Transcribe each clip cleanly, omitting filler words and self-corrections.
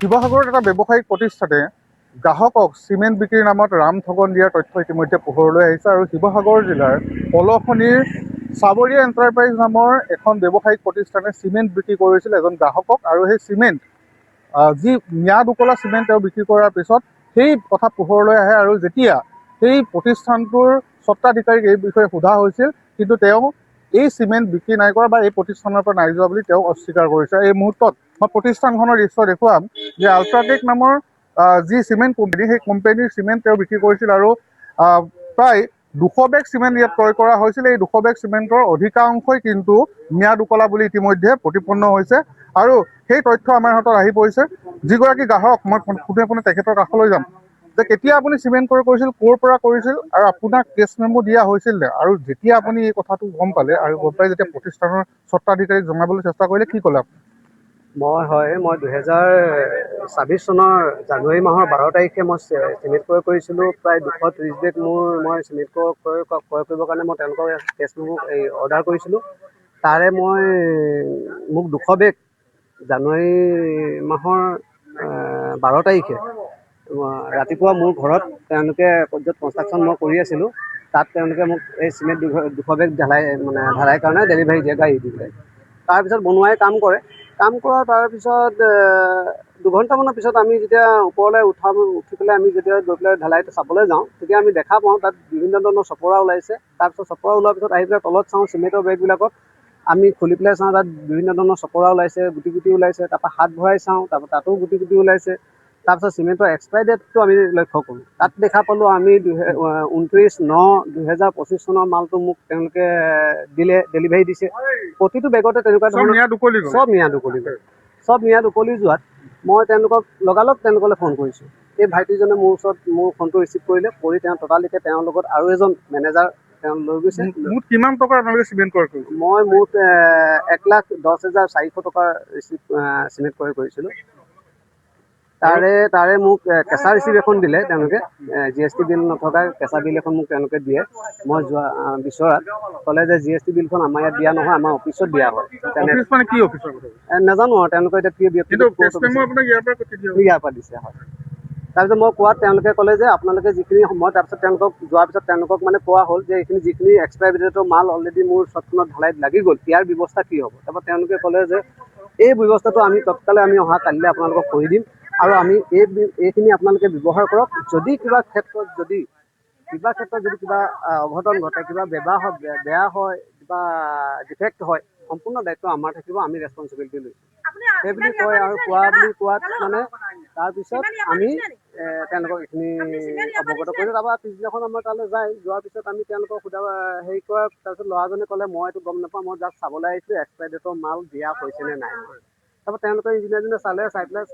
শিৱসাগৰত এটা ব্যৱসায়িক প্ৰতিষ্ঠানে গ্ৰাহকক চিমেণ্ট বিক্ৰীৰ নামত ৰাম ঠগন দিয়াৰ তথ্য ইতিমধ্যে পোহৰলৈ আহিছে আৰু শিৱসাগৰ জিলাৰ পলসনিৰ চাবৰীয়া এণ্টাৰপ্ৰাইজ নামৰ এখন ব্যৱসায়িক প্ৰতিষ্ঠানে চিমেণ্ট বিক্ৰী কৰিছিল এজন গ্ৰাহকক আৰু সেই চিমেণ্ট যি ম্যাদ উকলা চিমেণ্ট তেওঁ বিক্ৰী কৰাৰ পিছত সেই কথা পোহৰলৈ আহে আৰু যেতিয়া সেই প্ৰতিষ্ঠানটোৰ স্বত্বাধিকাৰীক এই বিষয়ে সোধা হৈছিল কিন্তু তেওঁ এই চিমেণ্ট বিক্ৰী নাই কৰা বা এই প্ৰতিষ্ঠানৰ পৰা নাই যোৱা বুলি তেওঁ অস্বীকাৰ কৰিছে। এই মুহূৰ্তত মই প্ৰতিষ্ঠানখনৰ দৃশ্য দেখুৱাম যে আল্ট্ৰাটেক নামৰ যি চিমেণ্ট কোম্পানী সেই কোম্পানীৰ চিমেণ্ট তেওঁ বিক্ৰী কৰিছিল আৰু প্ৰায় 200 বেগ চিমেণ্ট ইয়াত ক্ৰয় কৰা হৈছিল। এই 200 বেগ চিমেণ্টৰ অধিকাংশই কিন্তু ম্যাদ উকলা বুলি ইতিমধ্যে প্ৰতিপন্ন হৈছে আৰু সেই তথ্য আমাৰ হাতত আহি পৰিছে। যিগৰাকী গ্ৰাহক মই পোনে তেখেতৰ কাষলৈ যাম যে কেতিয়া আপুনি চিমেণ্ট ক্ৰয় কৰিছিল, ক'ৰ পৰা কৰিছিল আৰু আপোনাক কেছ মেমো দিয়া হৈছিল নে, আৰু যেতিয়া আপুনি এই কথাটো গম পালে আৰু গম পাই যেতিয়া প্ৰতিষ্ঠানৰ স্বত্বাধিকাৰীক জনাবলৈ চেষ্টা কৰিলে কি ক'লে আপুনি? মই 2026 চনৰ জানুৱাৰী মাহৰ 12 তাৰিখে মই চিমেণ্ট ক্ৰয় কৰিছিলোঁ। প্ৰায় 230 বেগ মই চিমেণ্ট ক্ৰয় কৰিবৰ কাৰণে মই তেওঁলোকৰ কেছ মেমো অৰ্ডাৰ কৰিছিলোঁ। তাৰে মোক 200 বেগ জানুৱাৰী মাহৰ 12 তাৰিখে ৰাতিপুৱা মোৰ ঘৰত তেওঁলোকে য'ত কনষ্ট্ৰাকশ্যন মই কৰি আছিলোঁ তাত তেওঁলোকে মোক এই চিমেণ্ট 200 বেগ ঢালাই কাৰণে ডেলিভাৰী দিয়ে গাড়ী দি পেলাই। তাৰপিছত বনোৱাই কাম কৰাৰ তাৰপিছত 2 ঘণ্টামানৰ পিছত আমি যেতিয়া ওপৰলৈ উঠি পেলাই আমি যেতিয়া গৈ পেলাই ঢালাইটো চাবলৈ যাওঁ তেতিয়া আমি দেখা পাওঁ তাত বিভিন্ন ধৰণৰ চপৰা ওলাইছে। তাৰপিছত চপৰা ওলোৱাৰ পিছত আহি পেলাই তলত চাওঁ চিমেণ্টৰ বেগবিলাকত আমি খুলি পেলাই চাওঁ তাত বিভিন্ন ধৰণৰ চপৰা ওলাইছে, গুটি ওলাইছে। তাৰপৰা হাত ভৰাই চাওঁ, তাৰপৰা তাতো গুটি ওলাইছে। তাৰপিছত চিমেণ্টৰ এক্সপায়াৰ ডেটটো আমি লক্ষ্য কৰোঁ। তাত দেখা পালোঁ আমি 29/9/2025 চনৰ মালটো মোক তেওঁলোকে ডেলিভাৰী দিছে। প্ৰতিটো বেগতে তেনেকুৱা ধৰণৰ চব ম্যাদ উকলি যোৱাত মই তেওঁলোকক লগালগ তেওঁলোকলৈ ফোন কৰিছোঁ। এই ভাইটিজনে মোৰ ফোনটো ৰিচিভ কৰিলে, তেওঁ ট'টালিকে তেওঁৰ লগত আৰু এজন মেনেজাৰ তেওঁ লৈ গৈছে। কিমান টকা আপোনালোকে চিমেণ্ট ক্ৰয় কৰিছিল? মই 1,10,400 টকাৰ চিমেণ্ট ক্ৰয় কৰিছিলোঁ। তাৰে মোক কেঁচা ৰিচিপ্ট এখন দিলে তেওঁলোকে, GST বিল নথকা কেঁচা বিল এখন মোক তেওঁলোকে দিয়ে। মই যোৱা বিচৰাত ক'লে যে GST বিলখন আমাৰ ইয়াত দিয়া নহয়, আমাৰ অফিচত দিয়া হয়। নাজানো আৰু তেওঁলোকে এতিয়া কি ইয়াৰ পৰা দিছে হয়। তাৰপিছত মই কোৱাত তেওঁলোকে ক'লে যে আপোনালোকে যিখিনি সময় তাৰপিছত তেওঁলোকক যোৱাৰ পিছত তেওঁলোকক কোৱা হ'ল যে এইখিনি যিখিনি এক্সপায়াৰী ডেটৰ মাল অলৰেডি মোৰ চটখনত ঢালাইত লাগি গ'ল, ইয়াৰ ব্যৱস্থা কি হ'ব? তাৰপৰা তেওঁলোকে ক'লে যে এই ব্যৱস্থাটো আমি তৎকালে অহা কালিলৈ আপোনালোকক কৰি দিম আৰু আমি এইখিনি আপোনালোকে ব্যৱহাৰ কৰক। যদি কিবা ক্ষেত্ৰত যদি কিবা অঘটন ঘটে, কিবা বেয়া হয়, কিবা ডিফেক্ট হয়, সম্পূৰ্ণ দায়িত্ব আমাৰ থাকিব, আমি ৰেছপনচিবিলিটি লৈছোঁ সেইবুলি কয়। আৰু কোৱাত তাৰপিছত আমি তেওঁলোকক এইখিনি অৱগত কৰিলোঁ। তাৰপৰা পিছদিনাখন আমাৰ তালৈ যোৱাৰ পিছত আমি তেওঁলোকক হেৰি কৰা তাৰপিছত ল'ৰাজনে ক'লে মই এইটো গম নাপাওঁ, মই জাষ্ট চাবলৈ আহিছোঁ এক্সপায়াৰ ডেটৰ মাল দিয়া হৈছেনে নাই। তাৰপৰা তেওঁলোকে ইঞ্জিনিয়াৰজনে চাই পেলাই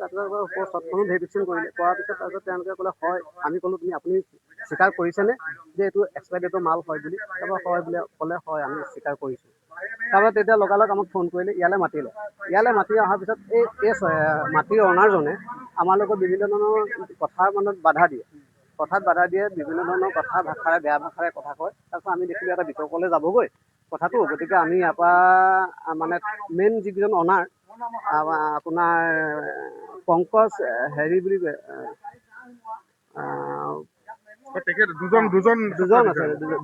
ওপৰত চটখনো ভেৰিফিকেশ্যন কৰিলে। কৰাৰ পিছত তাৰপিছত তেওঁলোকে ক'লে হয়। আমি ক'লোঁ আপুনি স্বীকাৰ কৰিছেনে যে এইটো এক্সপায়াৰ ডেটৰ মাল হয় বুলি? তাৰপৰা হয় বুলি ক'লে, হয় আমি স্বীকাৰ কৰিছোঁ। তাৰপৰা তেতিয়া লগালগ আমাক ফোন কৰিলে, ইয়ালৈ মাতি অহাৰ পিছত এই মাটিৰ অনাৰজনে আমাৰ লগত বিভিন্ন ধৰণৰ কথাত বাধা দিয়ে, বিভিন্ন ধৰণৰ বেয়া ভাষাৰে কথা কয়। তাৰপিছত আমি দেখিলোঁ এটা বিতৰ্কলৈ যাবগৈ কথাটো, গতিকে আমি ইয়াৰ পৰা মেইন যিকেইজন অনাৰ আপোনাৰ পংকজ বুলি কয়,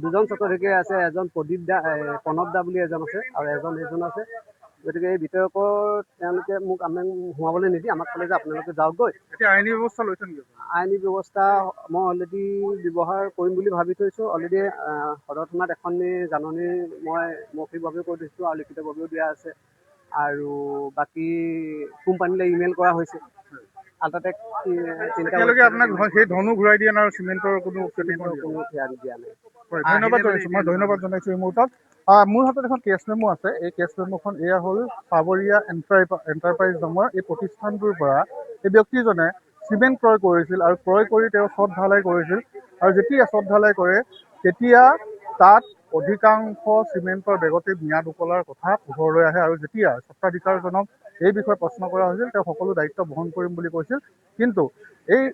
দুজন স্বত্বাধিকাৰী আছে। এজন প্ৰণৱ দা বুলি এজন আছে আৰু এজন আছে। গতিকে এই বিতৰ্কত তেওঁলোকে আমাক সোমাবলৈ নিদি আমাক ক'লে যে আপোনালোকে যাওকগৈ। আইনী ব্যৱস্থা লৈছে নেকি? আইনী ব্যৱস্থা মই অলৰেডি ব্যৱহাৰ কৰিম বুলি ভাবি থৈছোঁ। অলৰেডি সদৰ থানাত এখন জাননী মই মৌখিকভাৱেও কৰি দিছোঁ আৰু লিখিতভাৱেও দিয়া আছে। আৰু বাকী কোম্পানীলৈ ইমেইল কৰা হৈছে। আল্ট্ৰাটেক সেই ধনো ঘূৰাই দিয়া নাই আৰু চিমেণ্টৰ কোনো দিয়া নাই। ধন্যবাদ জনাইছোঁ। এই মুহূৰ্তত মোৰ হাতত এখন কেছ মেমো আছে। এই কেছ মেমোখন এয়া হ'ল চাবৰীয়া এণ্টাৰপ্ৰাইজ নামৰ এই প্ৰতিষ্ঠানটোৰ পৰা এই ব্যক্তিজনে চিমেণ্ট ক্ৰয় কৰিছিল আৰু ক্ৰয় কৰি তেওঁ চট ঢালাই কৰিছিল আৰু যেতিয়া চট ঢালাই কৰে তেতিয়া তাত অধিকাংশ চিমেণ্টৰ বেগতে ম্যাদ উকলাৰ কথা পোহৰলৈ আহে আৰু যেতিয়া স্বত্বাধিকাৰজনক এই বিষয়ে প্ৰশ্ন কৰা হৈছিল তেওঁ সকলো দায়িত্ব বহন কৰিম বুলি কৈছিল। কিন্তু এই